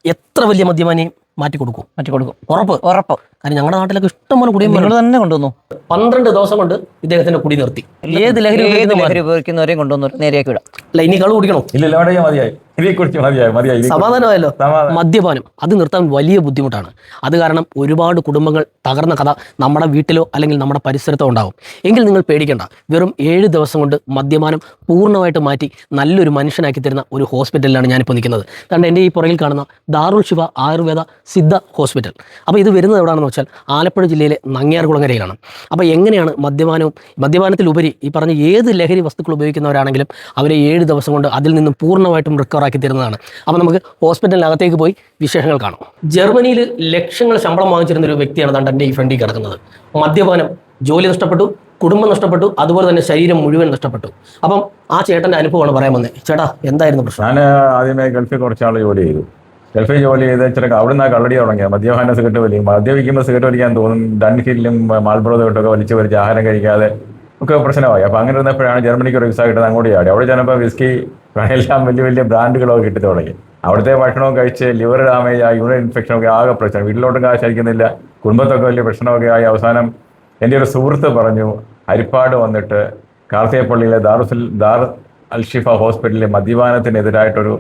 എത്ര വലിയ മദ്യപാനിയും മാറ്റി കൊടുക്കും. ഉറപ്പ്. കാരണം ഞങ്ങളുടെ നാട്ടിലൊക്കെ ഇഷ്ടംപോലെ കുടിയും നിങ്ങൾ തന്നെ കൊണ്ടുവന്നു. 12 ദിവസം കൊണ്ട് ഇദ്ദേഹത്തിന്റെ കുടി നിർത്തി. ഏത് ലഹരി ഉപയോഗിക്കുന്നവരെയും കൊണ്ടുവന്നു നേരെയാക്കി വിടാം. അല്ല, ഇനി കള് കുടിക്കണോ? സമാധാനമായല്ലോ. മദ്യപാനം അത് നിർത്താൻ വലിയ ബുദ്ധിമുട്ടാണ്. അത് കാരണം ഒരുപാട് കുടുംബങ്ങൾ തകർന്ന കഥ നമ്മുടെ വീട്ടിലോ അല്ലെങ്കിൽ നമ്മുടെ പരിസരത്തോ ഉണ്ടാകും. എങ്കിൽ നിങ്ങൾ പേടിക്കേണ്ട. വെറും 7 ദിവസം കൊണ്ട് മദ്യപാനം പൂർണ്ണമായിട്ട് മാറ്റി നല്ലൊരു മനുഷ്യനാക്കി തരുന്ന ഒരു ഹോസ്പിറ്റലിലാണ് ഞാനിപ്പോൾ നിൽക്കുന്നത്. കാരണം എൻ്റെ ഈ പുറകിൽ കാണുന്ന ദാറുൽ ശിഫ ആയുർവേദ സിദ്ധ ഹോസ്പിറ്റൽ. അപ്പോൾ ഇത് വരുന്നത് എവിടെയാണെന്ന് വെച്ചാൽ ആലപ്പുഴ ജില്ലയിലെ നങ്ങ്യാർകുളങ്ങരയിലാണ്. അപ്പോൾ എങ്ങനെയാണ് മദ്യപാനത്തിലുപരി ഈ പറഞ്ഞ ഏത് ലഹരി വസ്തുക്കൾ ഉപയോഗിക്കുന്നവരാണെങ്കിലും അവരെ 7 ദിവസം കൊണ്ട് അതിൽ നിന്നും പൂർണ്ണമായിട്ടും റിക്കവർ ആക്കി തരുന്നതാണ്. അപ്പോൾ നമുക്ക് ഹോസ്പിറ്റലിനകത്തേക്ക് പോയി വിശേഷങ്ങൾ കാണാം. ജർമ്മനിയിൽ ലക്ഷങ്ങൾ ശമ്പളം വാങ്ങിച്ചിരുന്ന ഒരു വ്യക്തിയാണ് എൻ്റെ ഈ ഫ്രണ്ടിൽ കിടക്കുന്നത്. മദ്യപാനം, ജോലി നഷ്ടപ്പെട്ടു, കുടുംബം നഷ്ടപ്പെട്ടു, അതുപോലെ തന്നെ ശരീരം മുഴുവൻ നഷ്ടപ്പെട്ടു. അപ്പം ആ ചേട്ടൻ്റെ അനുഭവമാണ് പറയാൻ വന്നത്. ചേട്ടാ, എന്തായിരുന്നു പ്രശ്നം? ഞാൻ ആദ്യമേ ഗൾഫിൽ കുറച്ചാൾ ജോലി ചെയ്തു. ഗൾഫിൽ ജോലി ചെയ്ത് ഇച്ചിരി അവിടെ നിന്ന് കള്ളടി തുടങ്ങിയത്. മദ്യപാന സിഗരറ്റ് വലിക്കും. മദ്യപിക്കുമ്പോൾ സിഗരറ്റ് വലിക്കാൻ തോന്നും. ഡൺഹില്ലും മാൾബ്രോ തൊട്ടൊക്കെ വലിച്ച് ആഹാരം കഴിക്കാതെ ഒക്കെ പ്രശ്നമായി. അപ്പോൾ അങ്ങനെ ഇരുന്നപ്പോഴാണ് ജർമ്മനിക്ക് ഒരു വിസ കിട്ടുന്നത്. അങ്ങോട്ട് ചാടി. അവിടെ ചെന്നപ്പോൾ വിസ്കി എല്ലാം വലിയ വലിയ ബ്രാൻഡുകളൊക്കെ കിട്ടി തുടങ്ങി. അവിടുത്തെ ഭക്ഷണവും കഴിച്ച് ലിവർ ഡാമേജ് ആയി, യൂറിൻ ഇൻഫെക്ഷനൊക്കെ ആകെ പ്രശ്നം. വീട്ടിലോട്ടും കാശ് അയക്കുന്നില്ല. കുടുംബത്തൊക്കെ വലിയ പ്രശ്നമൊക്കെ ആയി. അവസാനം എൻ്റെ ഒരു സുഹൃത്ത് പറഞ്ഞു, ഹരിപ്പാട് വന്നിട്ട് കാർത്തികപ്പള്ളിയിലെ ദാർ അൽ ഷിഫ ഹോസ്പിറ്റലിലെ മദ്യപാനത്തിനെതിരായിട്ടൊരു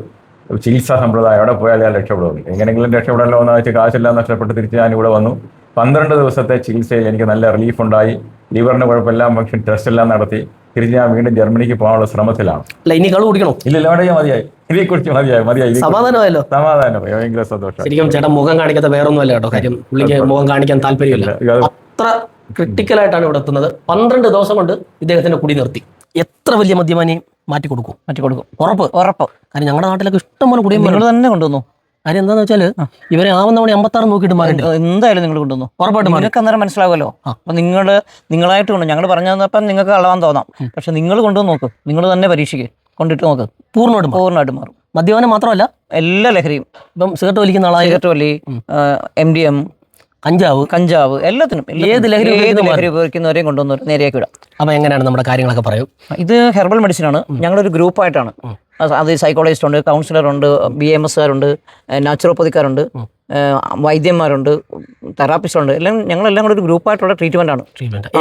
ചികിത്സാ സമ്പ്രദായം അവിടെ പോയാൽ ഞാൻ രക്ഷപ്പെടുന്നു. എങ്ങനെയെങ്കിലും രക്ഷപ്പെടല്ലോ എന്ന് വെച്ച് കാശെല്ലാം നഷ്ടപ്പെട്ട് തിരിച്ച് ഞാനിവിടെ വന്നു. 12 ദിവസത്തെ ചികിത്സയിൽ എനിക്ക് നല്ല റിലീഫ് ഉണ്ടായി. ലിവറിന് കുഴപ്പമില്ല. ഫംഗ്ഷൻ ടെസ്റ്റ് എല്ലാം നടത്തി തിരിച്ച് ഞാൻ വീണ്ടും ജർമ്മനിക്ക് പോകാനുള്ള ശ്രമത്തിലാണ്. ഇനി കള് കുടിക്കണോ? ഇല്ല, അവിടെ മതിയായി. ഇതിനെ കുറിച്ച് മതിയായി. സമാധാനമായല്ലോ. സമാധാനം, ഭയങ്കര സന്തോഷം. ശരിക്കും ചേട്ടൻ മുഖം കാണിക്കാത്ത വേറൊന്നുമല്ല കേട്ടോ. കാര്യം പുള്ളിക്ക് മുഖം കാണിക്കാൻ താല്പര്യമില്ല. അത്ര ക്രിട്ടിക്കലായിട്ടാണ് ഇവിടെ എത്തുന്നത്. 12 ദിവസം കൊണ്ട് ഇദ്ദേഹത്തിന്റെ കുടി നിർത്തി. എത്ര വലിയ മദ്യപാനിയും മാറ്റി കൊടുക്കും. ഉറപ്പ്. കാരണം ഞങ്ങളുടെ നാട്ടിലൊക്കെ ഇഷ്ടംപോലെ കുടിയും നിങ്ങൾ തന്നെ കൊണ്ടുവന്നു. കാര്യം എന്താണെന്ന് വെച്ചാൽ ഇവരെ ആവുന്ന തവണ 56 നോക്കിയിട്ട് മാറി. എന്തായാലും നിങ്ങൾ കൊണ്ടുവന്നു. ഉറപ്പായിട്ട് നിങ്ങൾക്ക് അന്നേരം മനസ്സിലാവുമല്ലോ. അപ്പം നിങ്ങളായിട്ട് കൊണ്ടു. ഞങ്ങൾ പറഞ്ഞു തന്നപ്പം നിങ്ങൾക്ക് കളവാൻ തോന്നാം. പക്ഷെ നിങ്ങൾ കൊണ്ടുവന്ന് നോക്ക്. നിങ്ങൾ തന്നെ പരീക്ഷിക്കുക. കൊണ്ടിട്ട് നോക്ക്. പൂർണ്ണമായിട്ടും മാറും. മദ്യപാനം മാത്രമല്ല, എല്ലാ ലഹരിയും. ഇപ്പം സിഗരറ്റ് വലിക്കുന്ന ആളായ സിഗരറ്റ് വലി, MDM, കഞ്ചാവ് എല്ലാത്തിനും ഏത് ലഹരി ഉപയോഗിക്കുന്നവരെയും കൊണ്ടുവന്ന് നേരെയാക്കി വിടാം. അപ്പം എങ്ങനെയാണ് നമ്മുടെ കാര്യങ്ങളൊക്കെ പറയൂ. ഇത് ഹെർബൽ മെഡിസിൻ ആണ്. ഞങ്ങളൊരു ഗ്രൂപ്പായിട്ടാണ്. അത് സൈക്കോളജിസ്റ്റ് ഉണ്ട്, കൗൺസിലർ ഉണ്ട്, BMSകാരുണ്ട്, നാച്ചുറോപ്പതിക്കാരുണ്ട്, വൈദ്യന്മാരുണ്ട്, തെറാപ്പിസ്റ്റ് ഉണ്ട്. ഞങ്ങളെല്ലാം കൂടെ ഒരു ഗ്രൂപ്പായിട്ടുള്ള ട്രീറ്റ്മെന്റ് ആണ്.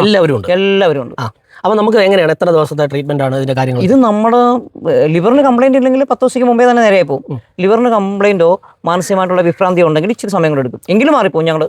എല്ലാവരും ഉണ്ട്. അപ്പോൾ നമുക്ക് എങ്ങനെയാണ്, എത്ര ദിവസത്തെ ട്രീറ്റ്മെന്റ് ആണ് ഇതിന്റെ കാര്യങ്ങൾ? ഇത് നമ്മുടെ ലിവറിന് കംപ്ലൈന്റ് ഇല്ലെങ്കിൽ 10 ദിവസത്തേക്ക് മുമ്പേ തന്നെ നേരെയായി പോകും. ലിവറിന് കംപ്ലൈന്റോ മാനസികമായിട്ടുള്ള വിഭ്രാന്തിയോ ഉണ്ടെങ്കിൽ ഇച്ചിരി സമയം കൂടെ എടുക്കും. എങ്കിലും മാറിപ്പോകും. ഞങ്ങൾ